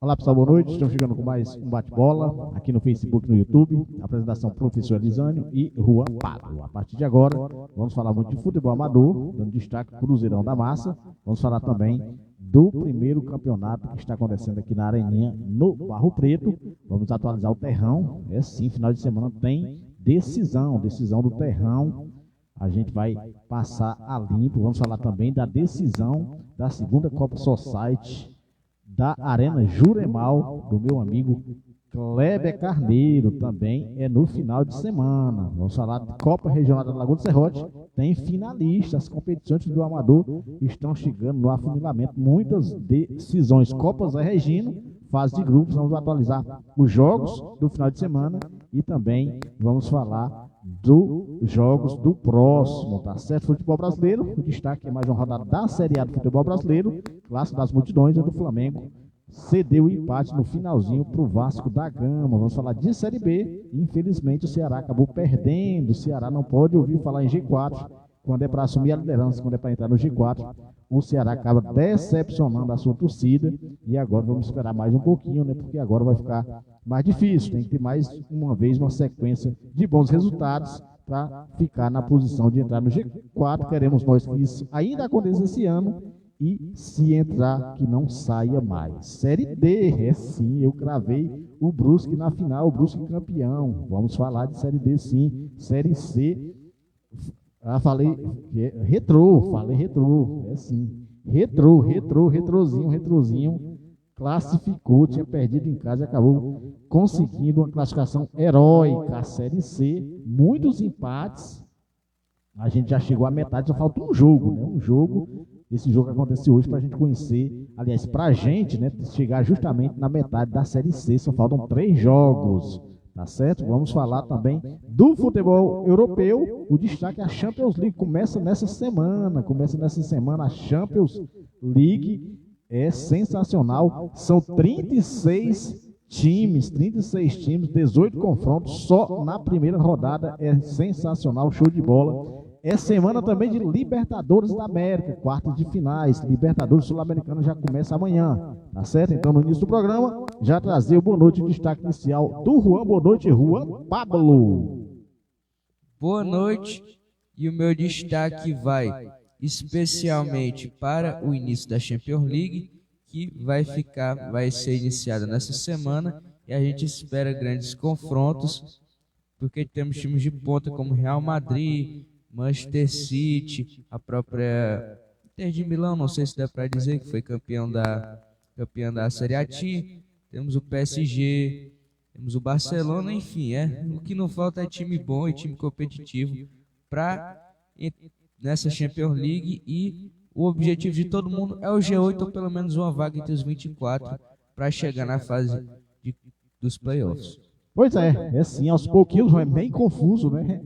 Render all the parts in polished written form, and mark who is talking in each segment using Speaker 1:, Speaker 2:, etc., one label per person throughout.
Speaker 1: Olá pessoal, boa noite. Estamos chegando com mais um bate-bola aqui no Facebook e no YouTube. Apresentação Professor Elisânio e Juan Pablo. A partir de agora, vamos falar muito de futebol amador, dando destaque Cruzeirão da Massa. Vamos falar também do primeiro campeonato que está acontecendo aqui na Areninha, no Barro Preto. Vamos atualizar o terrão. É sim, final de semana tem decisão do terrão. A gente vai passar a limpo. Vamos falar também da decisão da segunda Copa Society da Arena Juremal, do meu amigo Kleber Carneiro, também é no final de semana. Vamos falar de Copa Regional da Lagoa do Serrote, tem finalistas, as competições do Amador estão chegando no afunilamento, muitas decisões. Copa Zé Regino, fase de grupos, vamos atualizar os jogos do final de semana e também vamos falar dos jogos do próximo, tá certo? Futebol brasileiro, o destaque é mais uma rodada da Série A do futebol brasileiro, Clássico das Multidões, do Flamengo cedeu o empate no finalzinho para o Vasco da Gama. Vamos falar de Série B. Infelizmente o Ceará acabou perdendo. O Ceará não pode ouvir falar em G4 quando é para assumir a liderança, quando é para entrar no G4. O Ceará acaba decepcionando a sua torcida e agora vamos esperar mais um pouquinho, né? Porque agora vai ficar mais difícil. Tem que ter mais uma vez uma sequência de bons resultados para ficar na posição de entrar no G4. Queremos nós que isso ainda aconteça esse ano. E se entrar, que não saia mais. Série D, é sim, eu cravei o Brusque na final, o Brusque campeão. Vamos falar de Série D sim. Série C, falei retrô, é sim. Retrozinho, classificou, tinha perdido em casa e acabou conseguindo uma classificação heróica. A Série C, muitos empates. A gente já chegou à metade, só falta um jogo, né? Esse jogo acontece hoje para a gente conhecer, aliás, para a gente, né, chegar justamente na metade da Série C, só faltam 3 jogos, tá certo? Vamos falar também do futebol europeu, o destaque é a Champions League, começa nessa semana a Champions League, é sensacional, são 36 times, 18 confrontos, só na primeira rodada, é sensacional, show de bola. É semana também de Libertadores da América, quartas de finais, Libertadores Sul-Americana já começa amanhã, tá certo? Então no início do programa, já trazer o boa noite, o destaque inicial do Juan, boa noite, Juan Pablo.
Speaker 2: Boa noite, e o meu destaque vai especialmente para o início da Champions League, que vai ser iniciada nessa semana, e a gente espera grandes confrontos, porque temos times de ponta como Real Madrid, Manchester City, a própria Inter de Milão, não sei se dá para dizer que foi campeão da Série A. Temos o PSG, temos o Barcelona, enfim, o que não falta é time bom e time competitivo para nessa Champions League, e o objetivo de todo mundo é o G8 ou pelo menos uma vaga entre os 24 para chegar na fase dos playoffs.
Speaker 1: Pois é sim, aos pouquinhos, é bem confuso, né?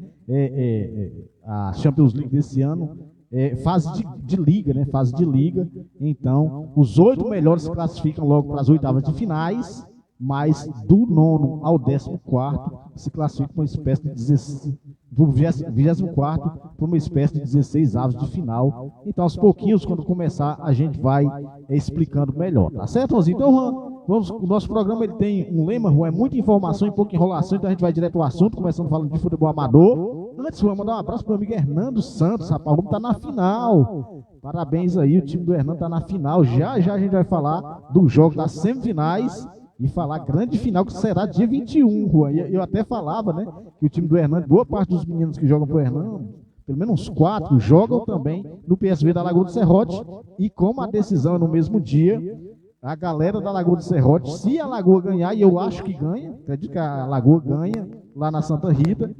Speaker 1: A Champions League desse ano é fase de liga, né? Fase de liga. Então, os 8 melhores se classificam logo para as oitavas de finais, mas do 9º ao 14º se classificam para uma espécie de 16, do 24º para uma espécie de 16 avos de final. Então, aos pouquinhos, quando começar, a gente vai explicando melhor, tá certo, Joãozinho? Então, o nosso programa ele tem um lema, Juan, é muita informação e pouca enrolação, então a gente vai direto ao assunto, começando falando de futebol amador. Antes, Juan, mandar um abraço para o meu amigo Hernando Santos, rapaz, o homem tá na final. Parabéns aí, o time do Hernando tá na final. Já a gente vai falar do jogo das semifinais e falar grande final que será dia 21, Juan. Eu até falava, né, que o time do Hernando, boa parte dos meninos que jogam pro Hernando, pelo menos uns 4, jogam também no PSV da Lagoa do Serrote, e como a decisão é no mesmo dia, a galera da Lagoa do Serrote, se a Lagoa ganhar, e eu acho que ganha, acredito que a Lagoa ganha lá na Santa Rita,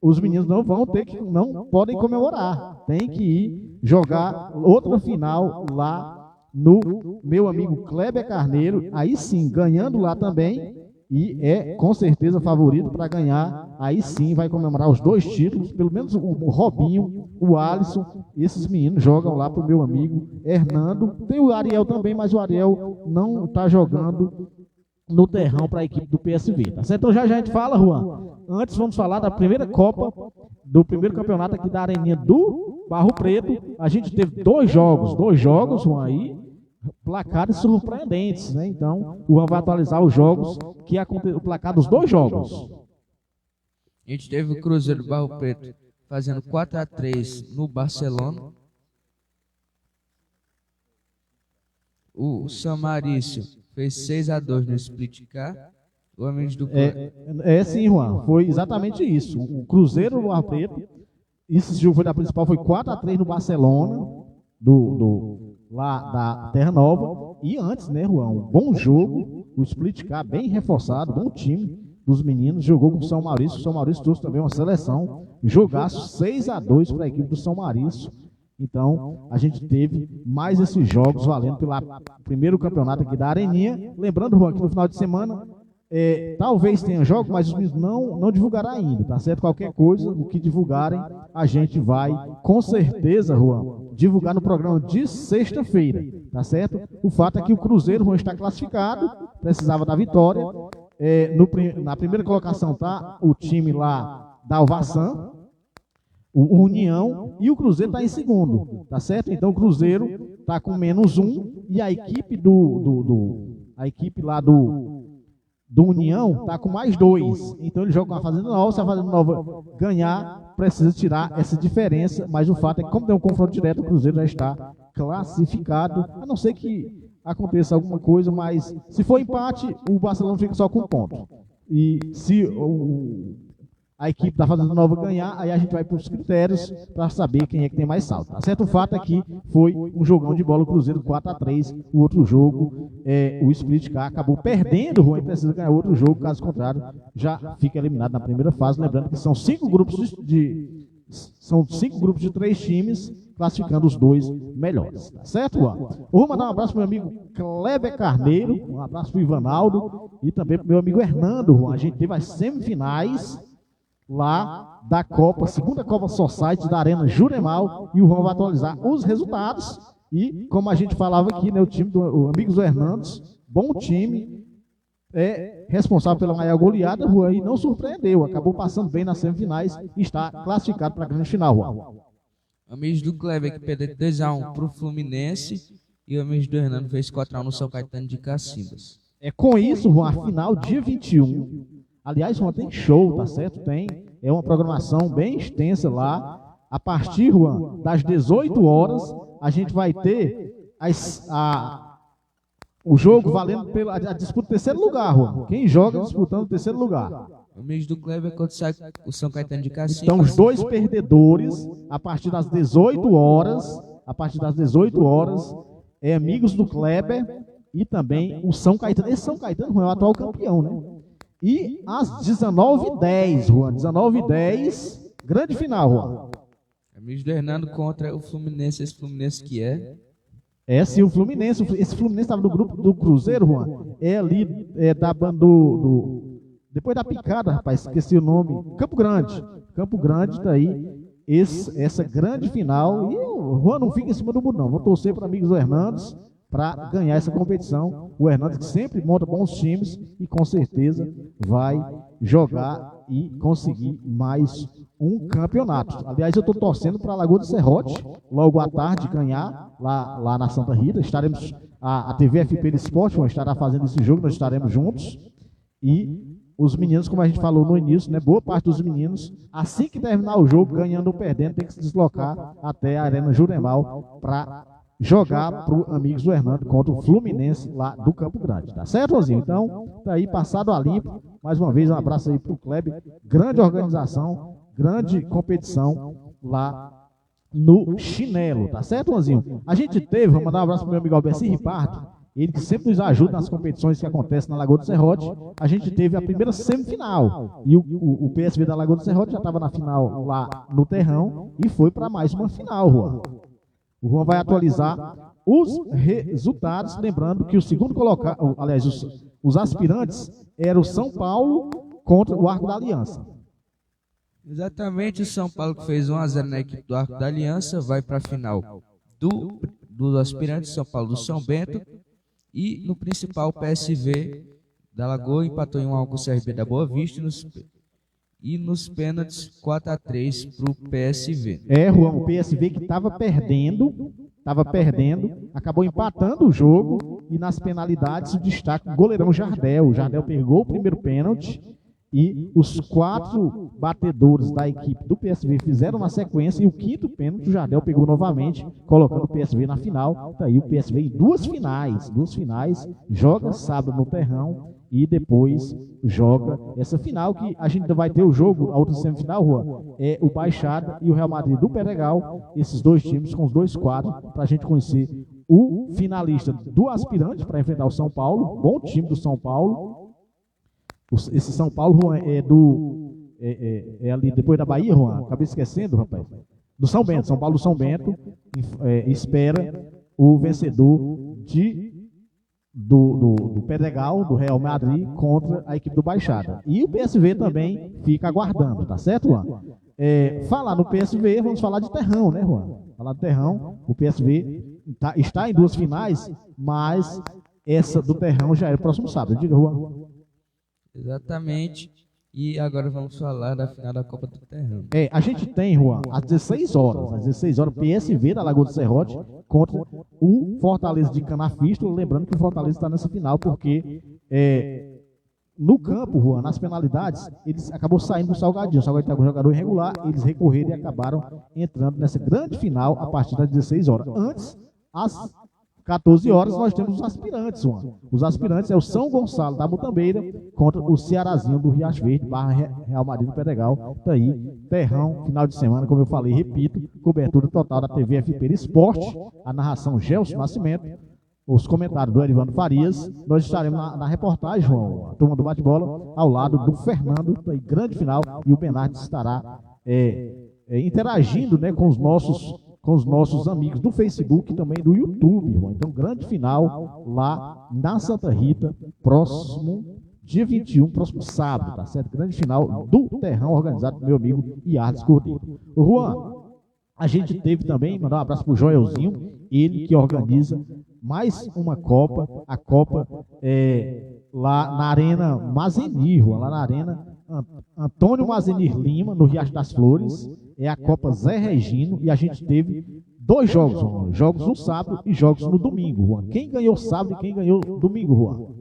Speaker 1: os meninos não podem comemorar, tem que ir jogar outra final lá no meu amigo Kleber Carneiro, aí sim, ganhando lá também, e é com certeza favorito para ganhar, aí sim vai comemorar os 2 títulos, pelo menos o Robinho, o Alisson, esses meninos jogam lá para o meu amigo Hernando, tem o Ariel também, mas o Ariel não está jogando no terrão para a equipe do PSV, tá certo? Então já a gente fala, Juan, antes vamos falar da primeira Copa, do primeiro campeonato aqui da Areninha do Barro Preto. A gente teve 2 jogos, Juan, aí, placares surpreendentes, né? Então, o Juan vai atualizar os jogos, o placar dos 2 jogos.
Speaker 2: A gente teve o Cruzeiro do Barro Preto fazendo 4-3 no Barcelona. O São Maurício fez 6-2 no Split Car. O Amigos do Clube.
Speaker 1: Sim, Juan, foi exatamente isso. O Cruzeiro do Barro Preto, esse jogo foi da principal, foi 4-3 no Barcelona, lá da Terra Nova. E antes, né, Juan, um bom jogo, o Split Car bem reforçado, bom time dos meninos, jogou com o São Maurício. O São Maurício trouxe também uma seleção, jogaço 6-2 para a equipe do São Maurício. Então, a gente teve mais esses jogos valendo pelo primeiro campeonato aqui da Areninha. Lembrando, Juan, que no final de semana, talvez tenha jogo, mas os meninos não divulgará ainda, tá certo? Qualquer coisa, o que divulgarem, a gente vai, com certeza, Juan, divulgar no programa de sexta-feira, tá certo? O fato é que o Cruzeiro, Juan, está classificado, precisava da vitória. Na primeira colocação tá o time lá da Alvaçã, o União, e o Cruzeiro está em segundo, tá certo? Então o Cruzeiro está com -1 e a equipe a equipe lá do União está com +2. Então ele joga com a Fazenda Nova. Se a Fazenda Nova ganhar, precisa tirar essa diferença, mas o fato é que, como tem um confronto direto, o Cruzeiro já está classificado, a não ser que aconteça alguma coisa, mas se for empate, o Barcelona fica só com 1 ponto. E se a equipe da Fazenda Nova ganhar, aí a gente vai para os critérios para saber quem é que tem mais saldo. Tá certo? O fato é que foi um jogão de bola, o Cruzeiro 4-3. O outro jogo, o Split Car acabou perdendo, o Juan precisa ganhar outro jogo, caso contrário, já fica eliminado na primeira fase. Lembrando que são 5 grupos de 3 times, classificando os 2 melhores. Tá certo, Juan? Eu vou mandar um abraço para o meu amigo Kleber Carneiro, um abraço para o Ivanaldo e também para o meu amigo Hernando, Juan. A gente teve as semifinais lá da Copa, segunda Copa Society da Arena Juremal, e o Juan vai atualizar os resultados. E, como a gente falava aqui, né, o time do Amigos do Hernandes, bom time, responsável pela maior goleada, Juan, e não surpreendeu, acabou passando bem nas semifinais e está classificado para a grande final, Juan.
Speaker 2: Amigos do Kleber que perdeu 2-1 para o Fluminense, e o Amigos do Hernando fez 4-1 no São Caetano de Cacimbas.
Speaker 1: Com isso, Juan, a final dia 21. Aliás, Juan, tem show, tá certo? É uma programação bem extensa lá. A partir, Juan, das 18 horas, a gente vai ter o jogo valendo pela disputa do terceiro lugar, Juan. Quem joga disputando o terceiro lugar?
Speaker 2: O mês do Kleber contra o São Caetano de Cacimbas.
Speaker 1: Então, os 2 perdedores, a partir das 18 horas, Amigos do Kleber e também o São Caetano. Esse São Caetano, Juan, é o atual campeão, né? E às 19h10, Juan, 19h10, grande final, Juan.
Speaker 2: Amigos do Hernando contra o Fluminense, esse Fluminense que
Speaker 1: sim, o Fluminense. Esse Fluminense estava no grupo do Cruzeiro, Juan. Da banda depois da picada, rapaz, esqueci o nome. Campo Grande tá aí. Essa grande final. E o Juan não fica em cima do muro, não. Vou torcer para Amigos do Hernandes para ganhar essa competição. O Hernandes que sempre monta bons times e com certeza vai jogar e conseguir mais um campeonato. Aliás, eu estou torcendo para a Lagoa do Serrote, logo à tarde, ganhar lá na Santa Rita. Estaremos, a TV FP de Esporte estará fazendo esse jogo, nós estaremos juntos. E os meninos, como a gente falou no início, né, boa parte dos meninos, assim que terminar o jogo, ganhando ou perdendo, tem que se deslocar até a Arena Juremal para jogar para os Amigos do Hernando contra o Fluminense lá do Campo Grande, tá certo, Rosinho? Então, tá aí passado a limpo. Mais uma vez, um abraço aí para o Kleber. Grande organização, grande competição lá no Chinelo, tá certo, Rosinho? A gente teve, vou mandar um abraço para o meu amigo Alberci Ripardo, ele que sempre nos ajuda nas competições que acontecem na Lagoa do Serrote. A gente teve a primeira semifinal e o PSV da Lagoa do Serrote já estava na final lá no Terrão e foi para mais uma final, Juan. O Juan vai atualizar os resultados, lembrando que o segundo colocado, aliás, os aspirantes eram o São Paulo contra o Arco da Aliança.
Speaker 2: Exatamente, o São Paulo que fez 1-0 na equipe do Arco da Aliança vai para a final do aspirante São Paulo do São Bento. E no principal, o PSV da Lagoa empatou em 1-1 com o CRB da Boa Vista e nos pênaltis 4-3 para o PSV.
Speaker 1: Juan, o PSV que estava perdendo estava perdendo, acabou empatando o jogo e nas penalidades o destaque o goleirão Jardel. O Jardel pegou o primeiro pênalti e os 4 batedores da equipe do PSV fizeram na sequência e o 5º pênalti o Jardel pegou novamente, colocando o PSV na final. Daí o PSV em duas finais, joga sábado no Terrão e depois joga essa final que a gente ainda vai ter o jogo, a outra semifinal, Juan, é o Baixada e o Real Madrid do Pedregal, esses dois times com os 2 quadros, para a gente conhecer o finalista do aspirante para enfrentar o São Paulo, bom time do São Paulo. Esse São Paulo, Juan, é ali depois da Bahia, Juan, acabei esquecendo, rapaz, do São Bento, São Paulo do São Bento, espera o vencedor do Pedregal, do Real Madrid, contra a equipe do Baixada. E o PSV também fica aguardando, tá certo, Juan? Falar no PSV, vamos falar de Terrão, né, Juan? Falar do Terrão, o PSV está em 2 finais, mas essa do Terrão já é o próximo sábado. Diga, Juan.
Speaker 2: Exatamente. E agora vamos falar da final da Copa do Terrão.
Speaker 1: A gente tem, Juan, às 16 horas, PSV da Lagoa do Serrote contra o Fortaleza de Canafístula. Lembrando que o Fortaleza está nessa final porque no campo, Juan, nas penalidades, eles acabou saindo do Salgadinho. O Salgadinho está com um jogador irregular, eles recorreram e acabaram entrando nessa grande final a partir das 16 horas. Antes, às 14 horas, nós temos os aspirantes, Juan. Os aspirantes é o São Gonçalo da Mutambeira contra o Cearazinho do Riacho Verde, Real Madrid do Pedregal. Tá aí, Terrão, final de semana, como eu falei, repito, cobertura total da TV FP Esporte, a narração Gelson Nascimento, os comentários do Erivando Farias. Nós estaremos na reportagem, João, a turma do bate-bola, ao lado do Fernando, tá aí, grande final, e o Bernardo estará interagindo, né, com os nossos amigos do Facebook e também do YouTube, irmão. Então, grande final lá na Santa Rita, próximo dia 21, próximo sábado, tá certo? Grande final do Terrão, organizado pelo meu amigo Iardes Cordeiro. O Juan, a gente teve também, mandar um abraço pro Joelzinho, ele que organiza mais uma Copa, a Copa lá na Arena Mazenir, Juan, lá na Arena Antônio Mazenir Lima, no Riacho das Flores. É a Copa Zé Regino e a gente teve 2 jogos, Juan. Jogos no sábado e jogos no domingo, Juan. Quem ganhou sábado e quem ganhou domingo, Juan?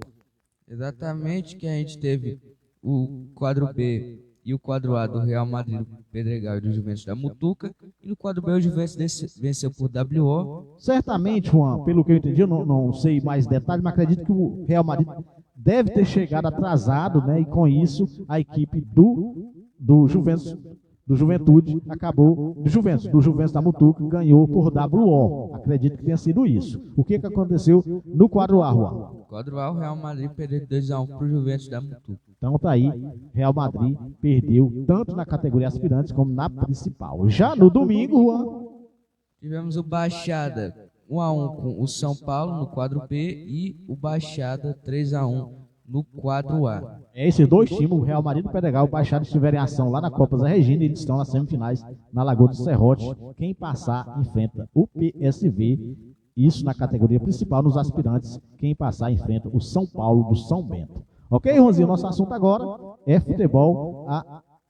Speaker 2: Exatamente, que a gente teve o quadro B e o quadro A do Real Madrid do Pedregal e do Juventus da Mutuca. E no quadro B o Juventus venceu por WO.
Speaker 1: Certamente, Juan, pelo que eu entendi, eu não sei mais detalhes, mas acredito que o Real Madrid deve ter chegado atrasado, né? E com isso a equipe do Juventus, do Juventude, do Juventus da Mutuca, ganhou por WO. Acredito que tenha sido isso. O que aconteceu no quadro A, Juan?
Speaker 2: No quadro A, o Real Madrid perdeu 2-1 para o Juventus da Mutuca.
Speaker 1: Então tá aí, Real Madrid perdeu tanto na categoria aspirantes como na principal. Já no domingo, Juan,
Speaker 2: tivemos o Baixada 1-1 com o São Paulo no quadro B e o Baixada 3-1 no quadro A.
Speaker 1: Esses 2 times, o Real Madrid e o Pedregal, o Baixada, estiverem em ação lá na Copa Zé Regina, eles estão nas semifinais na Lagoa do Serrote. Quem passar enfrenta o PSV, isso na categoria principal. Nos aspirantes, quem passar enfrenta o São Paulo do São Bento. Ok, Ronzinho? Nosso assunto agora é futebol.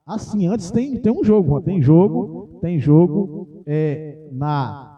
Speaker 1: Assim, antes tem um jogo, Juan. Tem jogo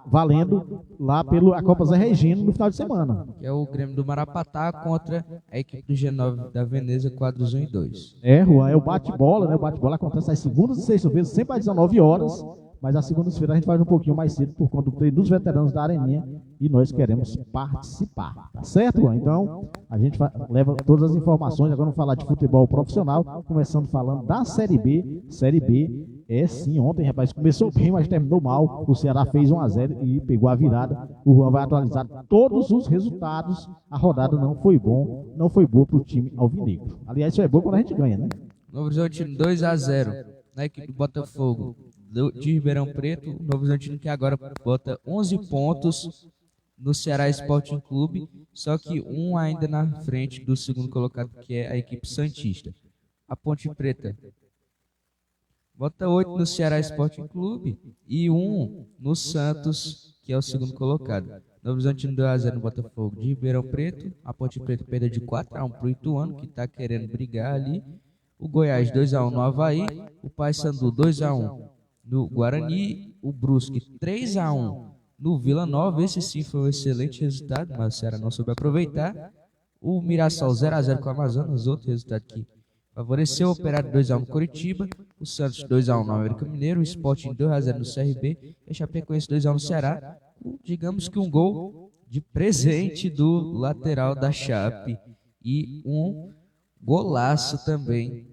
Speaker 1: valendo lá pela Copa Zé Regina no final de semana.
Speaker 2: Que é o Grêmio do Marapatá contra a equipe do G9 da Veneza, quadros 1 e 2.
Speaker 1: Juan, é o bate-bola, né? O bate-bola acontece às segundas e sextas-feiras, sempre às 19 horas. Mas às segundas-feiras a gente faz um pouquinho mais cedo por conta do treino dos veteranos da Areninha e nós queremos participar, tá certo, Juan? Então, a gente leva todas as informações. Agora vamos falar de futebol profissional, começando falando da Série B. Série B sim, ontem, rapaz, começou bem, mas terminou mal. O Ceará fez 1-0 e pegou a virada. O Juan vai atualizar todos os resultados. A rodada não foi boa para o time alvinegro. Aliás, isso é bom quando a gente ganha, né?
Speaker 2: Novo Horizontino 2-0 na equipe do Botafogo de Ribeirão Preto. O Novo Horizontino que agora bota 11 pontos no Ceará Sporting Clube, só que um ainda na frente do segundo colocado, que é a equipe santista. A Ponte Preta bota 8 no Ceará Sporting Clube e 1 no Santos, que é o segundo colocado. Novo Horizontino 2-0 no Botafogo de Ribeirão Preto. A Ponte Preta perdeu de 4-1 para o Ituano, que está querendo brigar ali. O Goiás 2-1 no Avaí. O Paysandu 2-1 no Guarani. O Brusque 3-1 no Vila Nova. Esse sim foi um excelente resultado, mas o Ceará não soube aproveitar. O Mirassol 0-0 com o Amazonas, outro resultado que favoreceu. O Operário 2-1 no Coritiba, o Santos 2-1 no América Mineiro, o Sporting 2-0 no CRB e a Chapecoense 2-1 no Ceará. Digamos que um gol de presente do lateral da Chape e um golaço também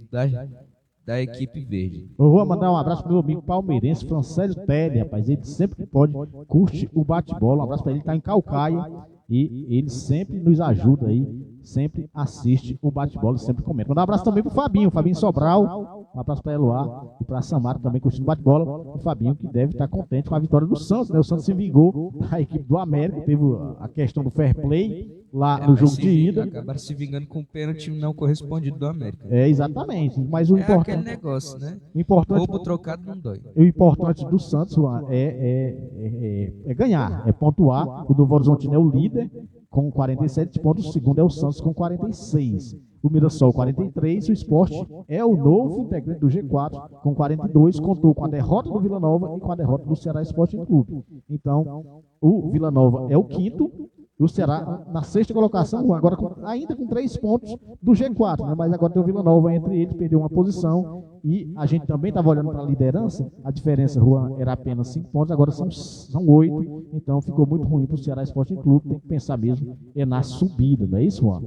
Speaker 2: da equipe verde.
Speaker 1: Eu vou mandar um abraço pro meu amigo palmeirense, Francélio Telly, rapaz. Ele sempre que pode curte o bate-bola. Um abraço para ele, tá em Calcaia. E ele sempre nos ajuda aí, sempre assiste o bate-bola, sempre comenta. Mandar um abraço também pro Fabinho Sobral, um abraço para Eloá e para Samara também curtindo o bate-bola. O Fabinho que deve estar contente com a vitória do Santos, né? O Santos se vingou da equipe do América, teve a questão do fair play lá no jogo de ida.
Speaker 2: Acabaram se vingando com o pênalti não correspondido do América.
Speaker 1: É, exatamente. Mas o importante,
Speaker 2: aquele negócio, né?
Speaker 1: O importante,
Speaker 2: roubo trocado não dói.
Speaker 1: O importante do Santos, Juan, é ganhar, é pontuar. O Novo Horizontino é o líder com 47 pontos, o segundo é o Santos com 46. O Mirassol 43, o Sport é o novo integrante do G4 com 42, contou com a derrota do Vila Nova e com a derrota do Ceará Sporting Clube. Então, o Vila Nova é o quinto, o Ceará na sexta colocação, agora ainda com 3 pontos do G4, né? Mas agora tem o Vila Nova entre eles, perdeu uma posição e a gente também estava olhando para a liderança, a diferença, Juan, era apenas 5 pontos, agora são 8, então ficou muito ruim para o Ceará Sporting Clube, tem que pensar mesmo na subida, não é isso, Juan?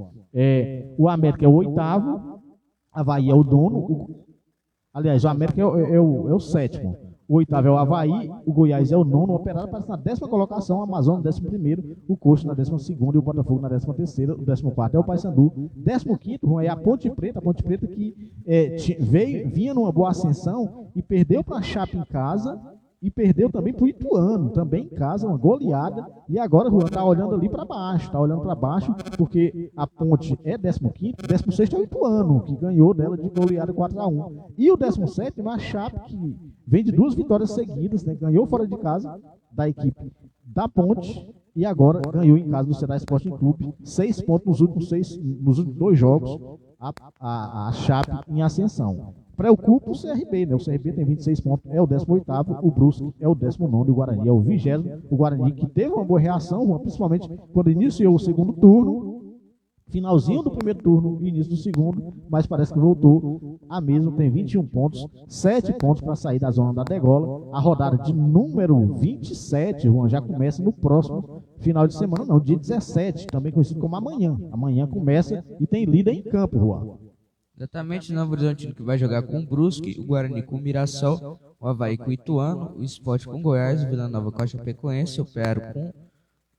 Speaker 1: O América é o 8º, Avaí é o nono, aliás, o América é o 7º. O 8º é o Avaí, o Goiás é o 9º, o Operário aparece na 10ª colocação, o Amazonas 11º, o Coxa na 12ª e o Botafogo na 13ª, o 14º é o Paysandu, 15º é a Ponte Preta que vinha numa boa ascensão e perdeu para a Chape em casa e perdeu também para o Ituano, também em casa, uma goleada, e agora o Juan está olhando ali para baixo, porque a Ponte é 15º, 16º é o Ituano, que ganhou dela de goleada 4-1, e o 17º é a Chape, que vem de 2 vitórias seguidas, né? Ganhou fora de casa da equipe da Ponte, e agora ganhou em casa do Ceará Sporting Clube, 6 pontos nos últimos 2 jogos, a Chape em ascensão. Preocupa o CRB, né? O CRB tem 26 pontos, é o 18º, o Brusque é o 19º e o Guarani é o 20º. O Guarani que teve uma boa reação, principalmente quando iniciou o segundo turno, finalzinho do primeiro turno e início do segundo, mas parece que voltou a mesmo, tem 21 pontos, 7 pontos para sair da zona da degola. A rodada de número 27, Juan, já começa no próximo final de semana, não, dia 17, também conhecido como amanhã. Amanhã começa e tem líder em campo, Juan.
Speaker 2: Exatamente, o Novo Horizontino que vai jogar com o Brusque, o Guarani com o Mirassol, o Avaí com o Ituano, o Sport com o Goiás, o Vila Nova com a Chapecoense, o Operário com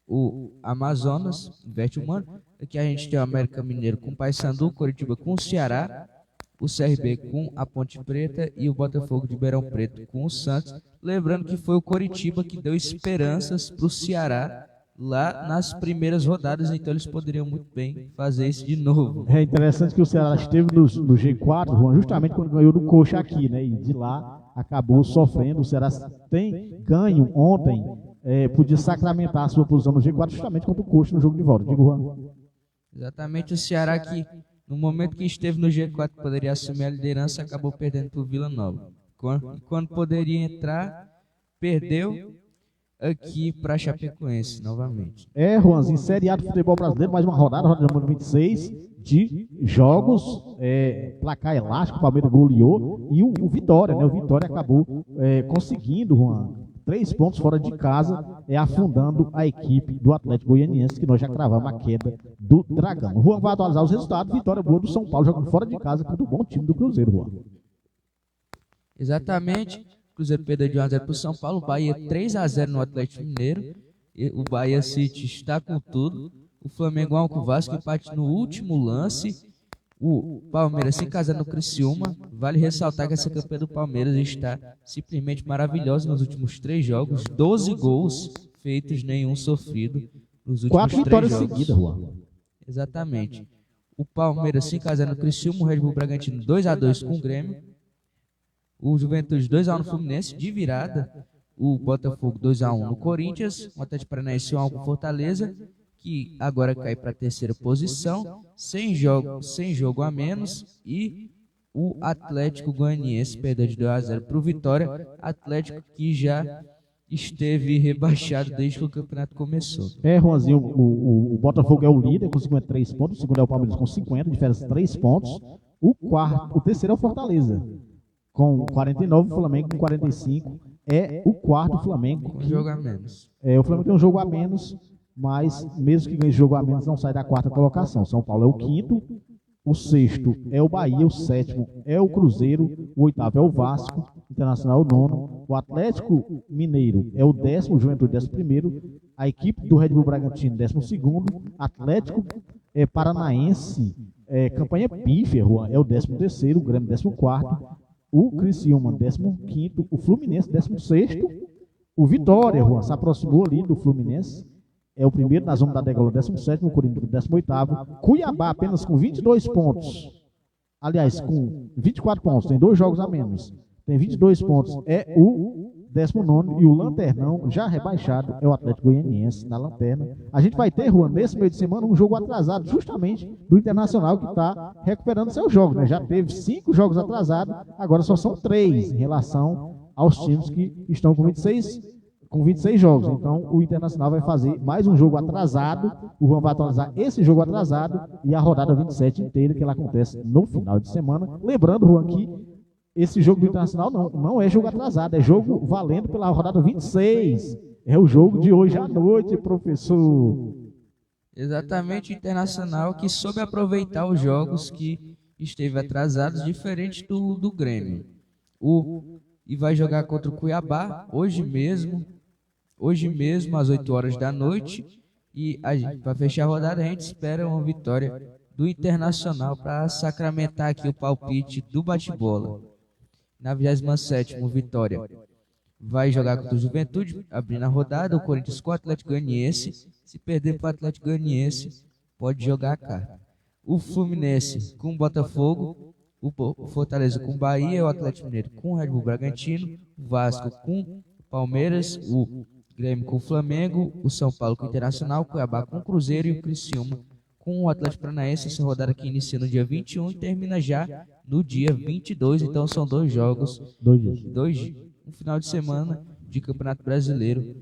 Speaker 2: o Amazonas, Verde Humano. Aqui a gente tem o América Mineiro com o Paysandu, o Coritiba com o Ceará, o CRB com a Ponte Preta e o Botafogo de Ribeirão Preto com o Santos. Lembrando que foi o Coritiba que deu esperanças para o Ceará lá nas primeiras rodadas, então eles poderiam muito bem fazer isso de novo.
Speaker 1: É interessante que o Ceará esteve no G4, Juan, justamente quando ganhou do Coxa aqui, né? E de lá acabou sofrendo. O Ceará tem ganho ontem, podia sacramentar a sua posição no G4 justamente contra o Coxa no jogo de volta. Digo, Juan.
Speaker 2: Exatamente, o Ceará que no momento que esteve no G4 poderia assumir a liderança, acabou perdendo para o Vila Nova. Quando poderia entrar, perdeu aqui para a Chapecoense novamente.
Speaker 1: Juanzinho, Série A do futebol brasileiro, mais uma rodada número 26 de jogos, placar elástico, o Palmeiras goleou e o Vitória, né? O Vitória acabou conseguindo, Juan, 3 pontos fora de casa, afundando a equipe do Atlético Goianiense, que nós já cravamos a queda do Dragão. O Juan vai atualizar os resultados, vitória boa do São Paulo, jogando fora de casa contra o bom time do Cruzeiro, Juan.
Speaker 2: Exatamente. Cruzeiro perdeu de 1-0 para o São Paulo, Bahia 3-0 no Atlético Mineiro, o Bahia City está com tudo, o Flamengo 1 com o Vasco, empate no último lance, o Palmeiras 5-0 no Criciúma. Vale ressaltar que essa campanha do Palmeiras está simplesmente maravilhosa nos últimos 3 jogos, 12 gols feitos, nenhum sofrido nos últimos
Speaker 1: 4 vitórias
Speaker 2: seguidas,
Speaker 1: Juan.
Speaker 2: Exatamente. O Palmeiras 5-0 no Criciúma, o Red Bull Bragantino 2-2 com o Grêmio, o Juventude 2-1 no Fluminense, de virada, o Botafogo 2-1 no Corinthians, o Atlético Paranaense 1-1 com Fortaleza, que agora cai para a 3ª posição, sem jogo a menos, e o Atlético Goianiense perdeu de 2-0 para o Vitória, Atlético que já esteve rebaixado desde que o campeonato começou.
Speaker 1: Juanzinho, o Botafogo é o líder com 53 pontos, o segundo é o Palmeiras com 50, diferença de 3 pontos. O terceiro é o Fortaleza, com 49, o Flamengo com 45. É o quarto, o Flamengo.
Speaker 2: Com um jogo a menos.
Speaker 1: O Flamengo tem um jogo a menos, mas mesmo que ganhe jogo a menos, não sai da quarta colocação. São Paulo é o quinto, o sexto é o Bahia, o sétimo é o Cruzeiro, o oitavo é o Vasco, o Internacional é o nono, o Atlético Mineiro é o décimo, o Juventude é o 11º, a equipe do Red Bull Bragantino 12º, Atlético Paranaense, campanha pífia, Juan, é o 13º, o Grêmio 14º, o Criciúma 15º, o Fluminense 16º, o Vitória, Juan, se aproximou ali do Fluminense, é o primeiro na zona da degola, 17º, o Corinthians 18º, Cuiabá apenas com 22 pontos, aliás, com 24 pontos, tem 2 jogos a menos, tem 22 pontos, é o 19º, e o Lanternão, já rebaixado, é o Atlético Goianiense na lanterna. A gente vai ter, Juan, nesse meio de semana, um jogo atrasado, justamente do Internacional, que está recuperando seus jogos, né? Já teve 5 jogos atrasados, agora só são 3 em relação aos times que estão com 26 jogos. Então, o Internacional vai fazer mais um jogo atrasado, o Juan vai atualizar esse jogo atrasado e a rodada 27 inteira, que ela acontece no final de semana. Lembrando, Juan, que esse jogo do Internacional não é jogo atrasado, é jogo valendo pela rodada 26. É o jogo de hoje à noite, professor.
Speaker 2: Exatamente, o Internacional que soube aproveitar os jogos que esteve atrasados, diferente do Grêmio. E vai jogar contra o Cuiabá hoje mesmo às 8 horas da noite. E para fechar a rodada, a gente espera uma vitória do Internacional para sacramentar aqui o palpite do bate-bola. Na 27ª, Vitória vai jogar contra o Juventude, abrindo a rodada, o Corinthians com o Atlético Goianiense. Se perder para o Atlético Goianiense, pode jogar a carta. O Fluminense com o Botafogo, o Fortaleza com o Bahia, o Atlético Mineiro com o Red Bull Bragantino, o Vasco com o Palmeiras, o Grêmio com o Flamengo, o São Paulo com o Internacional, o Cuiabá com o Cruzeiro e o Criciúma com o Atlético Paranaense. Essa rodada que inicia no dia 21 e termina já no dia 22, então são 2 jogos, um final de semana de Campeonato Brasileiro,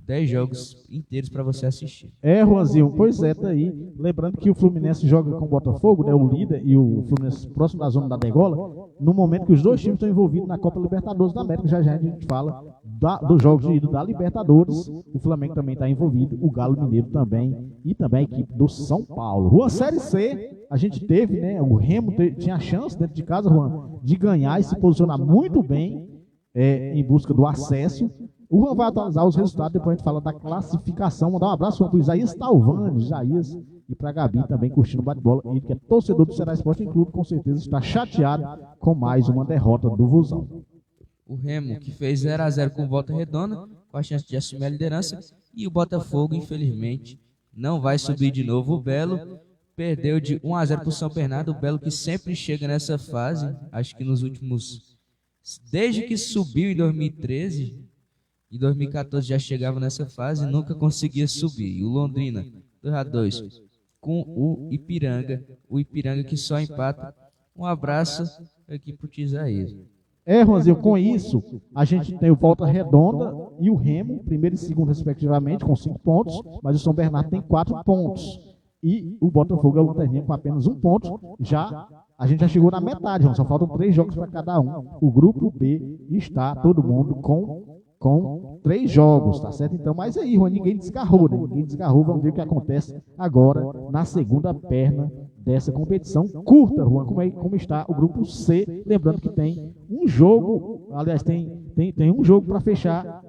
Speaker 2: 10 jogos inteiros para você assistir.
Speaker 1: Juanzinho, pois é, tá aí. Lembrando que o Fluminense joga com o Botafogo, né, o líder, e o Fluminense próximo da zona da degola, no momento que os dois times estão envolvidos na Copa Libertadores da América. Já a gente fala dos jogos de ida da Libertadores. O Flamengo também está envolvido, o Galo Mineiro também, e também a equipe do São Paulo. Juan, Série C, a gente teve, né, o Remo tinha a chance dentro de casa, Juan, de ganhar e se posicionar muito bem em busca do acesso. O Juan vai atualizar os resultados, depois a gente fala da classificação. Mandar um abraço para o Isaías Talvani, e para a Gabi também curtindo o bate-bola. Ele que é torcedor do Ceará Sporting Clube, com certeza está chateado com mais uma derrota do Vozão.
Speaker 2: O Remo, que fez 0-0 com Volta Redonda, com a chance de assumir a liderança. E o Botafogo, infelizmente, não vai subir de novo. O Belo perdeu de 1-0 para o São Bernardo. O Belo que sempre chega nessa fase, acho que nos últimos... Desde que subiu em 2013... Em 2014 já chegava nessa fase e nunca conseguia subir. E o Londrina, 2-2, com o Ipiranga que só empata. Um abraço aqui pro Tisaías.
Speaker 1: Juanzinho, com isso, a gente tem o Volta Redonda e o Remo, primeiro e segundo, respectivamente, com 5 pontos, mas o São Bernardo tem 4 pontos. E o Botafogo é o lanterninha com apenas 1 ponto. A gente já chegou na metade, Juan, só faltam 3 jogos para cada um. O grupo B está todo mundo com 3 jogos, tá certo? Então, mas aí, Juan, ninguém desgarrou, né? Ninguém desgarrou. Vamos ver o que acontece agora na segunda perna dessa competição curta, Juan. Como está o grupo C? Lembrando que tem um jogo, aliás, tem um jogo para fechar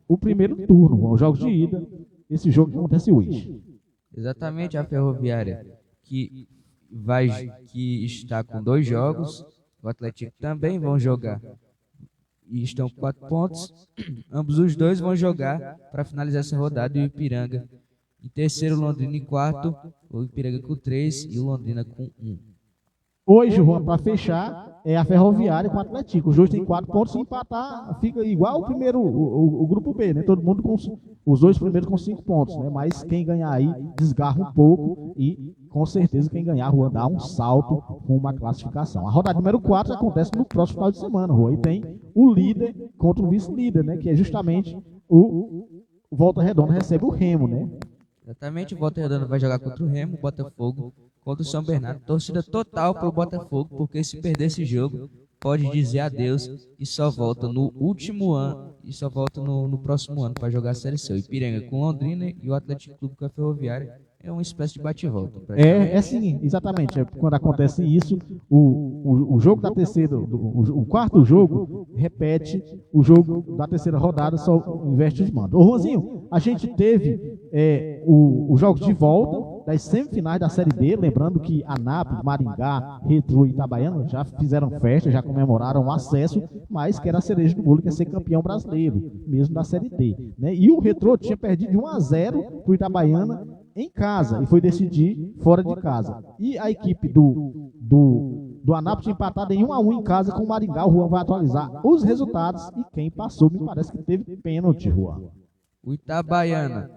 Speaker 1: o primeiro turno, Juan, os jogos de ida. Esse jogo que acontece hoje.
Speaker 2: Exatamente, a Ferroviária que está com 2 jogos, o Atlético também vão jogar. E estão com 4 pontos. Ambos os dois vão jogar para finalizar essa rodada. E o Ipiranga em terceiro, o Londrina em quarto. O Ipiranga com 3 e o Londrina com 1.
Speaker 1: Hoje, Juan, para fechar, é a Ferroviária com o Atlético. Os dois têm 4 pontos. Se empatar, fica igual o primeiro, o grupo B, né? Todo mundo com os 2 primeiros com 5 pontos, né? Mas quem ganhar aí desgarra um pouco e com certeza quem ganhar, Juan, dá um salto com uma classificação. A rodada número 4 acontece no próximo final de semana, Juan. E tem o líder contra o vice-líder, né? Que é justamente o Volta Redonda recebe o Remo, né?
Speaker 2: Exatamente, o Volta Redonda vai jogar contra o Remo, o Botafogo contra o São Bernardo. Torcida total pro Botafogo, porque se perder esse jogo, pode dizer adeus e só volta no último ano, e só volta no próximo ano para jogar a Série C. O Ipiranga com Londrina e o Atlético Clube com a Ferroviária. É uma espécie de bate-volta.
Speaker 1: É sim, exatamente. Quando acontece isso, o jogo da terceira, o quarto jogo, repete o jogo da terceira rodada, só inverte os mandos. Ô, Juanzinho, a gente teve os jogos de volta das semifinais da Série D, lembrando que Anápolis, Maringá, Retrô e Itabaiana já fizeram festa, já comemoraram o acesso, mas que era a cereja do bolo, que é ser campeão brasileiro, mesmo da Série D. Né? E o Retrô tinha perdido de 1-0 para o Itabaiana em casa, e foi decidir fora de casa. E a equipe do Anápolis empatada em 1-1 em casa com o Maringá. O Juan vai atualizar os resultados, e quem passou, me parece que teve pênalti, Juan.
Speaker 2: O Itabaiana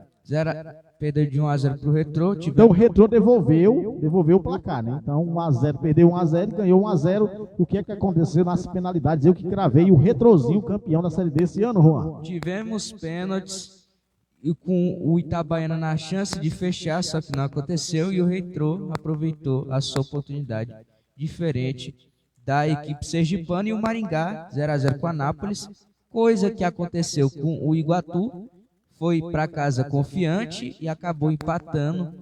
Speaker 2: perdeu de 1-0 para o Retrô.
Speaker 1: Então o Retrô devolveu o placar, né? Então 1-0, perdeu 1-0 e ganhou 1-0. O que é que aconteceu nas penalidades? Eu que cravei o Retrozinho campeão da Série D esse ano, Juan.
Speaker 2: Tivemos pênaltis, e com o Itabaiana na chance de fechar, só que não aconteceu, e o Retrô aproveitou a sua oportunidade, diferente da equipe sergipana. E o Maringá 0-0 com a Anápolis, coisa que aconteceu com o Iguatu, foi para casa confiante e acabou empatando,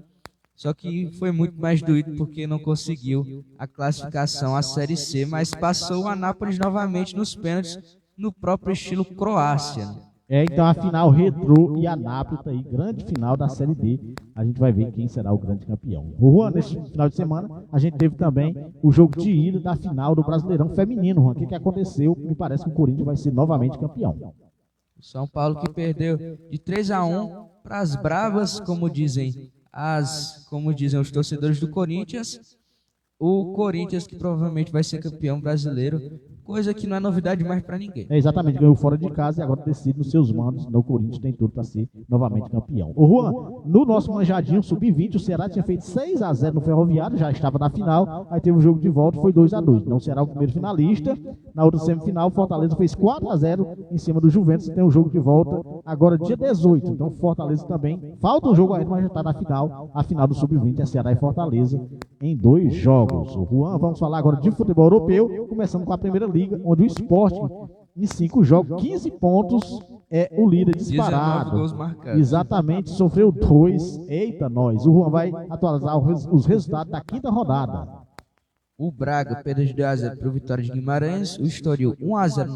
Speaker 2: só que foi muito mais doído porque não conseguiu a classificação à Série C, mas passou o Anápolis novamente nos pênaltis, no próprio estilo Croácia, né?
Speaker 1: Então a final Retrô e Anápolis, tá aí, grande final da Série D. A gente vai ver quem será o grande campeão. O Juan, nesse final de semana, a gente teve também o jogo de ida da final do Brasileirão Feminino, Juan. O que aconteceu? Me parece que o Corinthians vai ser novamente campeão.
Speaker 2: O São Paulo que perdeu de 3-1 para as bravas, como dizem os torcedores do Corinthians. O Corinthians que provavelmente vai ser campeão brasileiro, coisa que não é novidade mais para ninguém.
Speaker 1: Exatamente, ganhou fora de casa e agora decide nos seus mandos. O Corinthians tem tudo para ser novamente campeão. Ô Juan, no nosso manjadinho sub-20, o Ceará tinha feito 6-0 no Ferroviário, já estava na final, aí teve o jogo de volta, foi 2-2. Então o Ceará é o primeiro finalista. Na outra semifinal, o Fortaleza fez 4-0 em cima do Juventus, tem o jogo de volta agora dia 18. Então Fortaleza também, falta um jogo ainda, mas já está na final. A final do sub-20 é Ceará e Fortaleza em 2 jogos. O Juan, vamos falar agora de futebol europeu, começando com a Primeira Liga, onde o Sport, em 5 jogos, 15 pontos, é o líder disparado.
Speaker 2: 19 gols marcados.
Speaker 1: Exatamente, sofreu 2. Eita, nós. O Juan vai atualizar os resultados da 5ª rodada.
Speaker 2: O Braga perdeu de 2-0 para o Vitória de Guimarães, o Estoril 1-0 no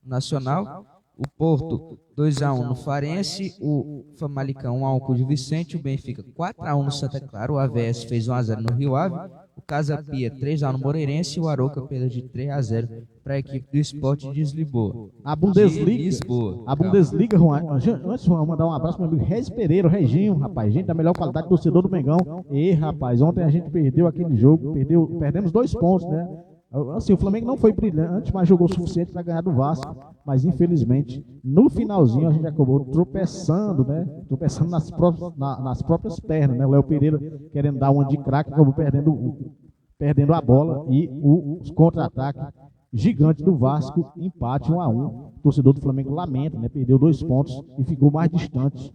Speaker 2: Nacional, o Porto 2-1 no Farense, o Famalicão 1-1 com o Gil Vicente, o Benfica 4-1 no Santa Clara, o AVS fez 1-0 no Rio Ave, o Casa Pia 3-1 no Moreirense e o Arouca perdeu de 3-0 para a equipe do Sport de Lisboa.
Speaker 1: A Bundesliga, Juan, antes de mandar um abraço para o meu amigo Regis Pereira, o Reginho, rapaz, gente da melhor qualidade, torcedor do Mengão. E rapaz, ontem a gente perdeu aquele jogo, perdemos 2 pontos, né? Assim, o Flamengo não foi brilhante, mas jogou o suficiente para ganhar do Vasco. Mas infelizmente, no finalzinho a gente acabou tropeçando, né? Tropeçando nas próprias pernas, né? O Léo Pereira querendo dar uma de craque, acabou perdendo a bola e os contra-ataques gigante do Vasco, empate 1-1. O torcedor do Flamengo lamenta, né? Perdeu 2 pontos e ficou mais distante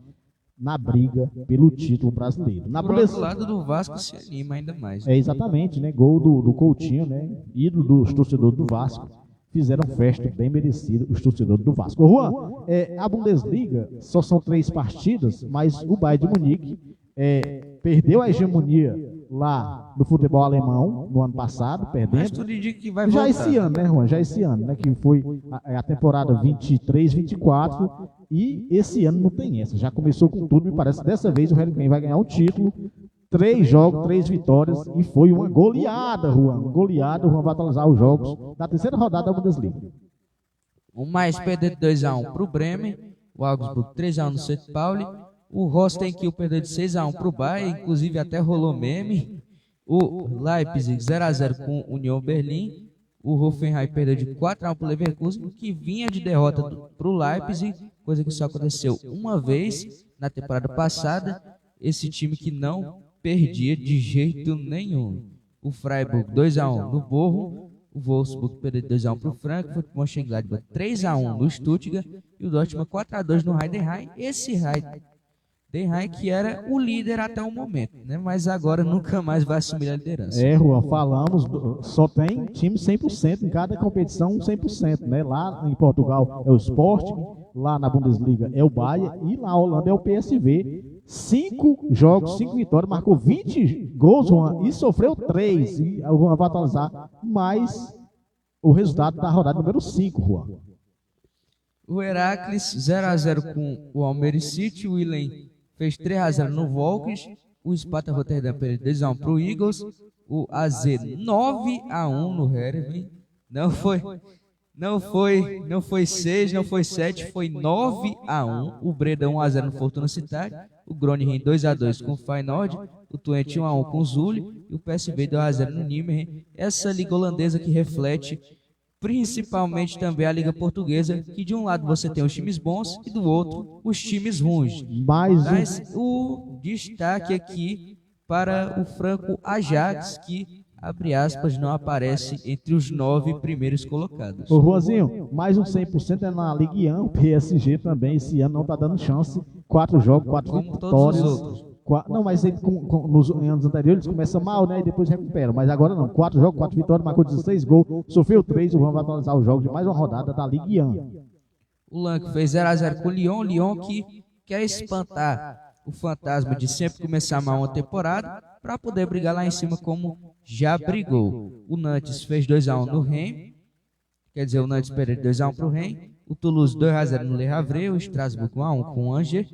Speaker 1: na briga pelo título brasileiro.
Speaker 2: Por outro lado do Vasco se anima ainda mais.
Speaker 1: Exatamente, né? Gol do Coutinho, né? Ídolo dos torcedores do Vasco. Fizeram festa bem merecida os torcedores do Vasco. Juan, a Bundesliga só são 3 partidas, mas o Bayern de Munique perdeu a hegemonia lá no futebol alemão no ano passado, perdendo.
Speaker 2: Mas tudo indica que vai
Speaker 1: já
Speaker 2: voltar.
Speaker 1: esse ano, né, Juan? Já esse ano, né? Que foi a temporada 23, 24. E esse ano não tem essa. Já começou com tudo, me parece. Dessa vez o Harry Kane vai ganhar um título. 3 jogos, 3 vitórias. E foi uma goleada, Juan. Goleada. O Juan vai atualizar os jogos da terceira rodada da Bundesliga.
Speaker 2: O mais perdeu de 2-1 para o Bremen. O Augsburg 3-1 no St. Pauli. O Rostenkiel perdeu de 6-1 para o Bayern. Inclusive até rolou meme. O Leipzig 0-0 com o Union Berlim. O Hoffenheim perdeu de 4-1 para o Leverkusen, que vinha de derrota para o Leipzig, coisa que só aconteceu uma vez na temporada passada. Esse time que não perdia de jeito nenhum. O Freiburg 2-1 no Bochum. O Wolfsburg perdeu de 2-1 para o Frankfurt, o Mönchengladbach 3-1 no Stuttgart e o Dortmund 4-2 no Heidenheim. Esse Heidenheim que era o líder até o momento, né? Mas agora nunca mais vai assumir a liderança.
Speaker 1: Juan, falamos, só tem time 100%, em cada competição 100%, né? Lá em Portugal é o Sporting, lá na Bundesliga é o Bayern e lá na Holanda é o PSV. 5 jogos, 5 vitórias, marcou 20 gols, Juan, e sofreu 3. E o Juan vai atualizar mais o resultado da rodada número 5, Juan.
Speaker 2: O Heracles 0-0 com o Almere City, o Willem fez 3-0 no Volks, o Sparta Rotterdam perdeu 2-1 para o Eagles, o AZ 9-1 no Heerenveen, não foi 6, não foi 7, foi 9-1, o Breda 1-0 no Fortuna Sittard, o Groningen 2-2 com o Feyenoord, o Twente 1-1 com o Zuli e o PSV 2-0 no Nijmegen. Essa liga holandesa que reflete principalmente também a liga portuguesa, que de um lado você tem os times bons e do outro os times ruins. Mas o destaque aqui para o franco Ajax, que, abre aspas, não aparece entre os 9 primeiros colocados.
Speaker 1: Ô Juanzinho, mais um 100% é na Ligue 1, o PSG também esse ano não está dando chance. 4 jogos, 4
Speaker 2: como
Speaker 1: vitórias.
Speaker 2: Todos os outros.
Speaker 1: Não, mas ele, nos anos anteriores começa mal, né? E depois recupera. Mas agora não. 4 jogos, 4 vitórias, marcou 16 gols, sofreu 3. O Juan vai atualizar os jogos de mais uma rodada da Ligue 1.
Speaker 2: O Lank fez 0-0 com o Lyon. Lyon que quer espantar o fantasma de sempre começar mal uma temporada para poder brigar lá em cima como já brigou. O Nantes fez 2-1 no Rennes. Quer dizer, o Nantes perdeu 2-1 para o Rennes. O Toulouse 2-0 no Le Havre. O Strasbourg 1-1 com o Angers.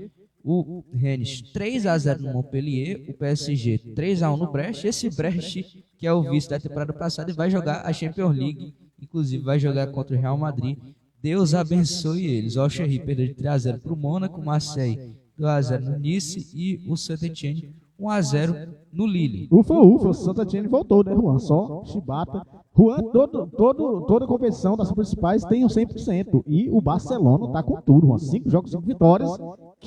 Speaker 2: O Rennes 3-0 no Montpellier, o PSG 3-1 no Brest. Esse Brest que é o vice da temporada passada e vai jogar a Champions League, inclusive vai jogar contra o Real Madrid. Deus abençoe eles. O Alcherry perdeu de 3-0 para o Mônaco, o Marseille 2-0 no Nice e o Saint-Étienne 1-0 no Lille.
Speaker 1: Ufa, o Saint-Étienne voltou, né, Juan? Só chibata. Juan, toda a competição das principais tem um 100%. E o Barcelona tá com tudo, Juan. 5 jogos, 5 vitórias,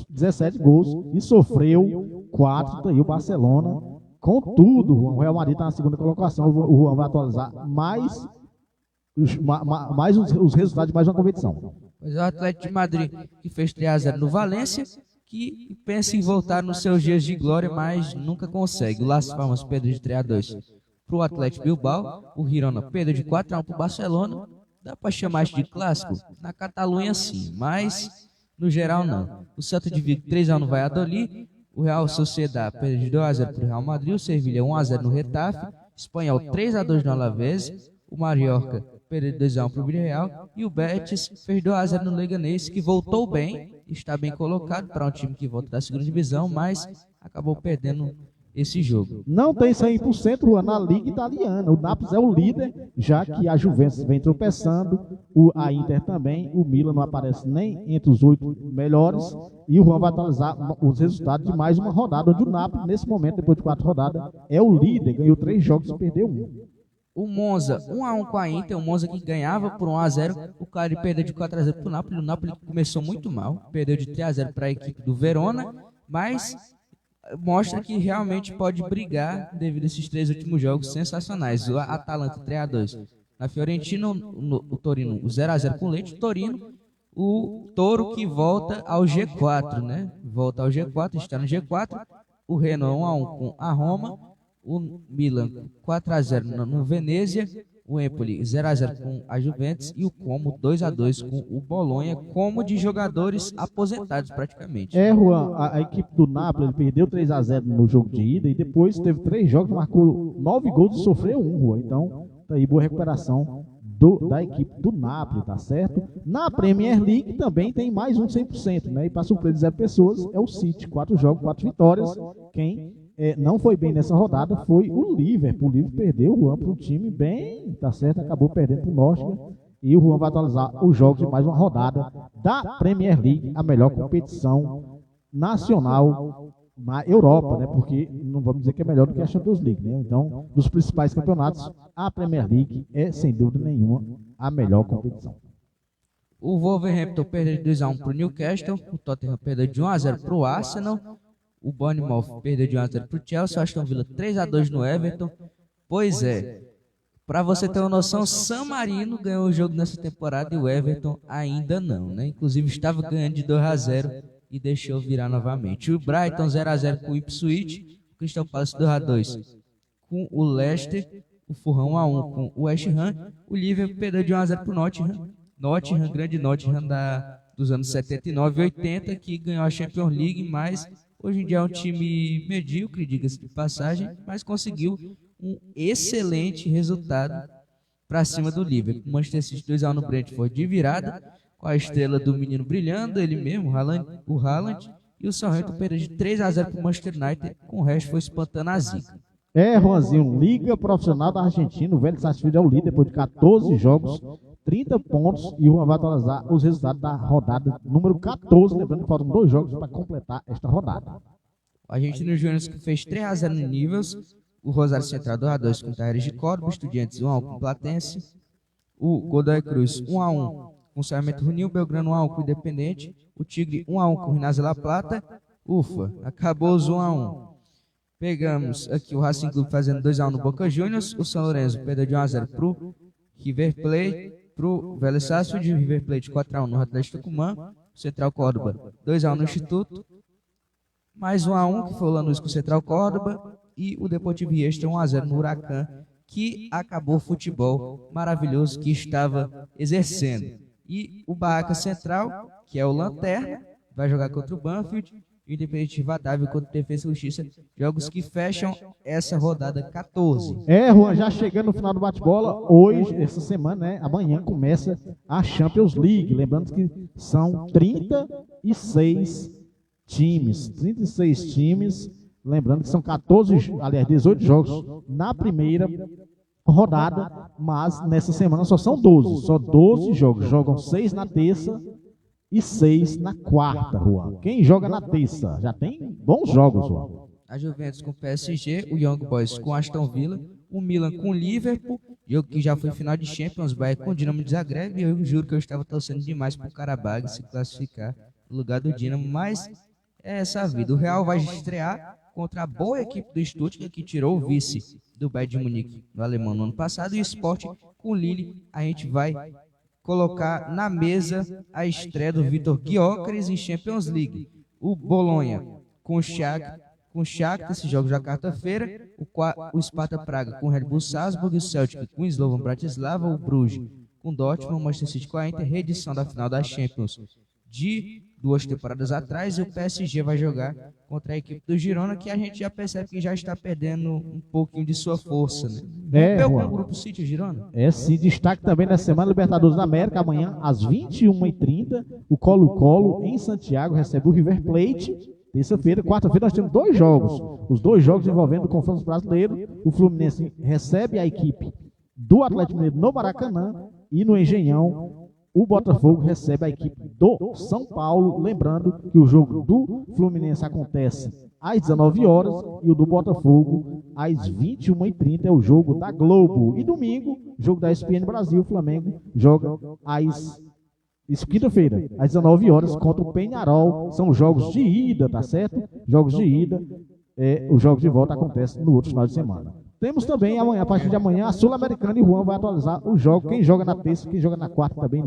Speaker 1: 17 gols e sofreu 4. Daí o Barcelona com tudo, Juan. O Real Madrid tá na segunda colocação. O Juan vai atualizar mais os resultados de mais uma competição.
Speaker 2: Pois é, o Atlético de Madrid que fez 3-0 no Valência, que pensa em voltar nos seus dias de glória, mas nunca consegue. O Las Palmas perdeu de 3-2 para o Atlético Bilbao. O Girona perdeu de 4-1 para o Barcelona. Dá para chamar isso de clássico? Na Catalunha sim, mas no geral não. O Celta de Vigo 3-1 no Valladolid. O Real Sociedad perdeu de 2-0 para o Real Madrid. O Sevilha 1-0 no Retafe. Espanhol 3-2 no Alavés. O Mallorca perdeu de 2-1 para o Villarreal. E o Betis fez 2-0 no Leganés, que voltou bem. Está bem colocado para um time que volta da segunda divisão, mas acabou perdendo esse jogo.
Speaker 1: Não tem 100%, Juan, na Liga Italiana. O Nápoles é o líder, já que a Juventus vem tropeçando, a Inter também, o Milan não aparece nem entre os 8 melhores. E o Juan vai atualizar os resultados de mais uma rodada, onde o Nápoles, nesse momento, depois de 4 rodadas, é o líder, ganhou 3 jogos e perdeu 1.
Speaker 2: O Monza 1-1 com a Inter, o Monza que ganhava por 1-0, o Cagliari perdeu de 4-0 para o Napoli. O Napoli começou muito mal, perdeu de 3-0 para a equipe do Verona, mas mostra que realmente pode brigar devido a esses 3 últimos jogos sensacionais. O Atalanta 3-2 na Fiorentina, o Torino o 0-0 com o Lecce, o Torino, o Toro que volta ao G4, né? Volta ao G4, está no G4, o Renault 1-1 com a Roma, o Milan 4-0 no Venezia, o Empoli 0-0 com a Juventus e o Como 2-2 com o Bolonha, como de jogadores aposentados praticamente.
Speaker 1: Juan, a equipe do Napoli ele perdeu 3-0 no jogo de ida e depois teve 3 jogos, marcou 9 gols e sofreu 1, Juan. Então, tá aí boa recuperação da equipe do Napoli, tá certo? Na Premier League também tem mais um 100%, né? E para surpresa de 0 pessoas é o City, 4 jogos, 4 vitórias. Quem não foi bem nessa rodada foi o Liverpool. O Liverpool perdeu o Juan para um time bem, tá certo? Acabou perdendo para o Nottingham. E o Juan vai atualizar os jogos de mais uma rodada da Premier League, a melhor competição nacional na Europa, né? Porque não vamos dizer que é melhor do que a Champions League, né? Então, dos principais campeonatos, a Premier League é, sem dúvida nenhuma, a melhor competição.
Speaker 2: O Wolverhampton perdeu de 2-1 para o Newcastle, o Tottenham perdeu de 1-0 para o Arsenal, o Bournemouth perdeu de 1-0 para o Chelsea, o Aston Villa 3-2 no Everton. Pois é, Para você ter uma noção, San Marino ganhou o jogo nessa temporada e o Everton ainda não, né? Inclusive estava ganhando de 2-0 e deixou virar novamente. O Brighton 0-0 com o Ipswich, o Crystal Palace 2-2 com o Leicester, o Fulham 1-1 com o West Ham, o Liverpool perdeu de 1-0 para o Nottingham, grande Nottingham dos anos 79 e 80, que ganhou a Champions League, mas hoje em dia é um time medíocre, diga-se de passagem, mas conseguiu um excelente resultado para cima do Liverpool. O Manchester City 2-1 no Brentford de virada, com a estrela do menino brilhando, ele mesmo, o Haaland, e o Southampton perdeu de 3-0 para o Manchester United, com o resto foi espantando a zica.
Speaker 1: Juanzinho, Liga Profissional da Argentina, o Vélez Sarsfield é o líder depois de 14 jogos, 30 pontos, e o Juan vai atualizar os resultados da rodada número 14, lembrando que faltam 2 jogos para completar esta rodada.
Speaker 2: O Argentino Júnior que fez 3-0 no Nivels, o Rosário Central 2-2 com o Talleres de Córdoba, o Estudiantes 1-1 com o Platense, o Godoy Cruz 1-1 com o Sarmiento Junín, Belgrano 1-1 com o Independente, o Tigre 1-1 com o Rinazzi La Plata, ufa, acabou os 1-1. Pegamos aqui o Racing Clube fazendo 2-1 no Boca Juniors, o São Lourenço perdeu de 1-0 para o River Plate, para o Vélez Sarsfield, o River Plate 4-1 no Atlético Tucumã, o Central Córdoba 2-1 no Instituto, mais 1-1 que foi o Lanús com o Central Córdoba, e o Deportivo Riestra 1-0 no Huracan, que acabou o futebol maravilhoso que estava exercendo. E o Barraca Central, que é o Lanterna, vai jogar contra o Banfield, e o Independente Rivadavia contra o Defensa e Justiça, jogos que fecham essa rodada 14.
Speaker 1: Juan, já chegando no final do bate-bola, hoje, essa semana, né, amanhã começa a Champions League, lembrando que são 36 times, lembrando que são 18 jogos na primeira rodada, mas nessa semana só são 12 jogos, jogam 6 na terça e 6 na quarta, Juan. Quem joga na terça? Já tem bons jogos, Juan.
Speaker 2: A Juventus com o PSG, o Young Boys com o Aston Villa, o Milan com o Liverpool, jogo que já foi final de Champions, Bayern com o Dinamo de Zagreb, e eu juro que eu estava torcendo demais para o Karabag se classificar no lugar do Dinamo, mas é essa a vida. O Real vai estrear contra a boa equipe do Stuttgart, que tirou o vice do Bayern de Munique no alemão no ano passado, e o Sport com o Lille. A gente vai colocar na mesa a estreia do Vitor Gyökeres em Champions League. O Bolonha com o Shakhtar, esse jogo já quarta-feira, o Sparta Praga com o Red Bull Salzburg, o Celtic com o Slovan Bratislava, o Bruges com o Dortmund, o Manchester City com a Inter, reedição da final da Champions de 2 temporadas atrás, e o PSG vai jogar contra a equipe do Girona, que a gente já percebe que já está perdendo um pouquinho de sua força, né? O Grupo City, o Girona?
Speaker 1: Sim, destaque também nessa semana, Libertadores da América, amanhã às 21h30, o Colo-Colo em Santiago recebe o River Plate. Terça-feira, quarta-feira nós temos 2 jogos, os 2 jogos envolvendo o confronto brasileiro. O Fluminense recebe a equipe do Atlético Mineiro no Maracanã, e no Engenhão o Botafogo recebe a equipe do São Paulo. Lembrando que o jogo do Fluminense acontece às 19 horas e o do Botafogo às 21h30, é o jogo da Globo. E domingo, jogo da ESPN Brasil, o Flamengo joga quinta-feira, às 19 horas, contra o Peñarol. São jogos de ida, tá certo? Jogos de ida. Os jogos de volta acontecem no outro final de semana. Temos também amanhã, a partir de amanhã, a Sul-Americana, e o Juan vai atualizar o jogo. Quem joga na terça, quem joga na quarta também,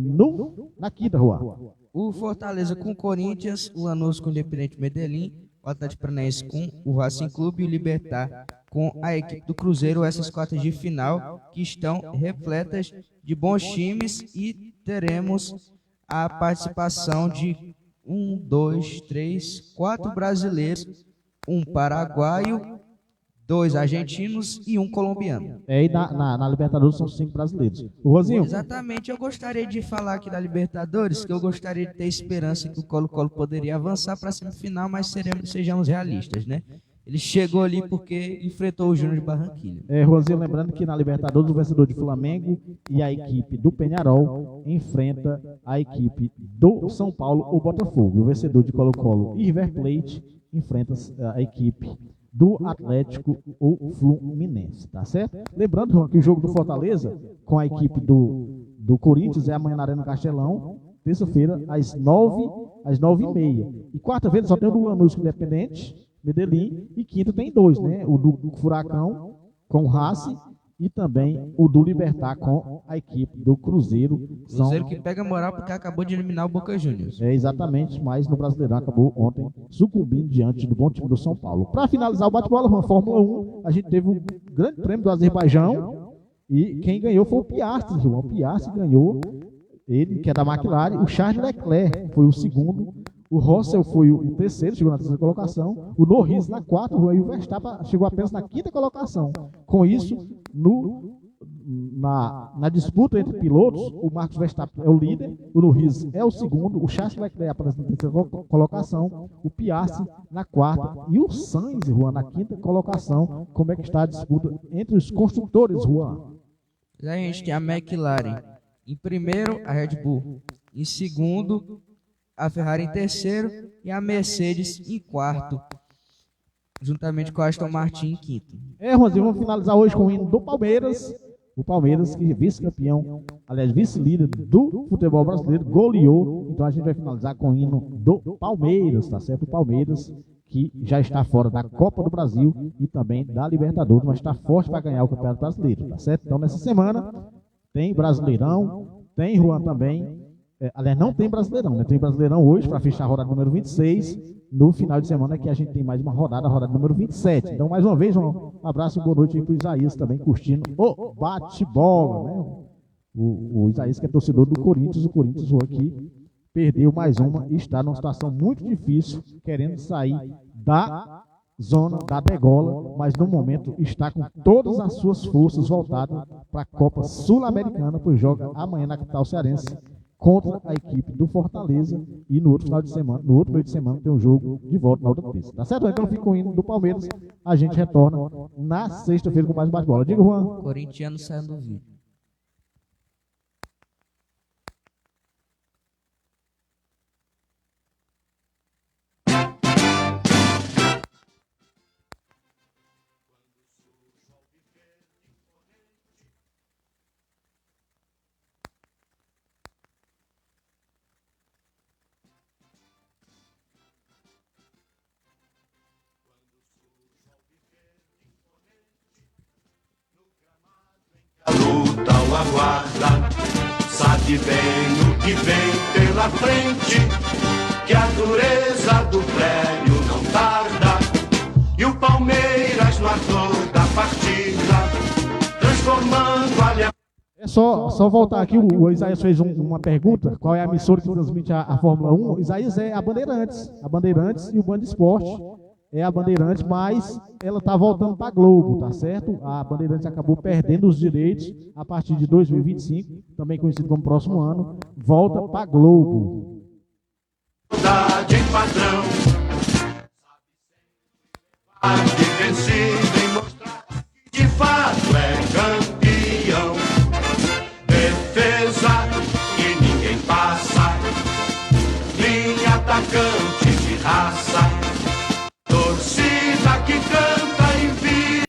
Speaker 1: na quinta, Juan.
Speaker 2: O Fortaleza com o Corinthians, o Lanús com o Independente Medellín, o Atlético Paranaense com o Racing Clube e o Libertad com a equipe do Cruzeiro. Essas quartas de final que estão repletas de bons times, e teremos a participação de 4 brasileiros, um paraguaio, 2 argentinos e um colombiano.
Speaker 1: E na Libertadores são 5 brasileiros. O Rosinho?
Speaker 2: Exatamente, eu gostaria de falar aqui da Libertadores, que eu gostaria de ter esperança que o Colo-Colo poderia avançar para a semifinal, mas sejamos realistas, né? Ele chegou ali porque enfrentou o Júnior de Barranquilla.
Speaker 1: Rosinho, lembrando que na Libertadores o vencedor de Flamengo e a equipe do Peñarol enfrenta a equipe do São Paulo, o Botafogo. O vencedor de Colo-Colo e River Plate enfrenta a equipe do Atlético, o Fluminense, tá certo? Lembrando, João, que o jogo do Fortaleza com a equipe do Corinthians é amanhã na Arena Castelão, terça-feira, às 9h30. E quarta-feira só tem o do Lanús com o Independente Medellín, e quinta tem 2, né? O do Furacão com o Racing, e também o do Libertad com a equipe do Cruzeiro.
Speaker 2: Cruzeiro que pega moral porque acabou de eliminar o Boca Juniors.
Speaker 1: Exatamente, mas no Brasileirão acabou ontem sucumbindo diante do bom time do São Paulo. Para finalizar o bate-bola, na Fórmula 1, a gente teve o Grande Prêmio do Azerbaijão e quem ganhou foi o Piastri. O Piastri ganhou, ele que é da McLaren, o Charles Leclerc foi o segundo, o Russell foi o terceiro, chegou na terceira colocação, o Norris na quarta, e o Verstappen chegou apenas na quinta colocação. Com isso, na disputa entre pilotos, o Max Verstappen é o líder, o Norris é o segundo, o Charles Leclerc aparece na terceira colocação, o Piastri na quarta e o Sainz, Juan, na quinta colocação. Como é que está a disputa entre os construtores, Juan?
Speaker 2: A gente tem a McLaren em primeiro, a Red Bull em segundo, a Ferrari em terceiro e a Mercedes em quarto, juntamente com a Aston Martin em quinto.
Speaker 1: Juanzinho, vamos finalizar hoje com o hino do Palmeiras. O Palmeiras, que é vice-campeão, aliás, vice-líder do futebol brasileiro, goleou. Então a gente vai finalizar com o hino do Palmeiras, tá certo? O Palmeiras, que já está fora da Copa do Brasil e também da Libertadores, mas está forte para ganhar o Campeonato Brasileiro, tá certo? Então nessa semana tem Brasileirão, tem Juan também. Aliás, não tem Brasileirão, né? Tem Brasileirão hoje para fechar a rodada número 26. No final de semana que a gente tem mais uma rodada, a rodada número 27. Então, mais uma vez, um abraço e boa noite aí para o Isaías também curtindo o bate-bola, né? O Isaías que é torcedor do Corinthians, o Corinthians aqui perdeu mais uma e está numa situação muito difícil, querendo sair da zona da degola, mas no momento está com todas as suas forças voltadas para a Copa Sul-Americana, pois joga amanhã na capital cearense contra a equipe do Fortaleza e no outro final de semana, no outro meio de semana tem um jogo de volta na outra terça, tá certo? Então fica o hino do Palmeiras, a gente retorna na sexta-feira com mais um bate-bola. Diga, Juan.
Speaker 2: Corintiano saindo do vídeo.
Speaker 3: A luta o aguarda, sabe bem o que vem pela frente, que a dureza do prédio não tarda, e o Palmeiras no ardor da partida, transformando a...
Speaker 1: É só voltar aqui, o Isaías fez uma pergunta, qual é a emissora que transmite a Fórmula 1? O Isaías é a Bandeirantes e o Band Esporte é a Bandeirantes, mas ela está voltando para a Globo, tá certo? A Bandeirantes acabou perdendo os direitos a partir de 2025, também conhecido como próximo ano, volta para a Globo.
Speaker 3: Em padrão, sabe sempre de vencer.